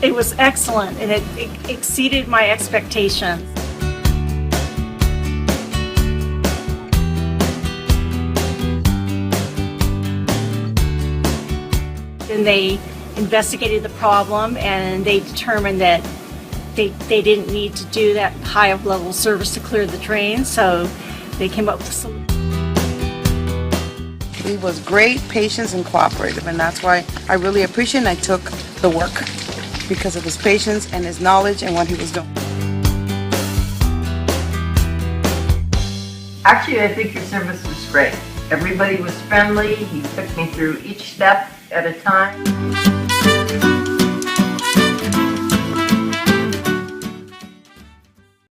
It was excellent, and it exceeded my expectations. And they investigated the problem, and they determined that they didn't need to do that high of level service to clear the drain, so they came up with a solution. He was great, patient, and cooperative, and that's why I really appreciate it. I took the work because of his patience and his knowledge and what he was doing. Actually, I think your service was great. Everybody was friendly. He took me through each step at a time.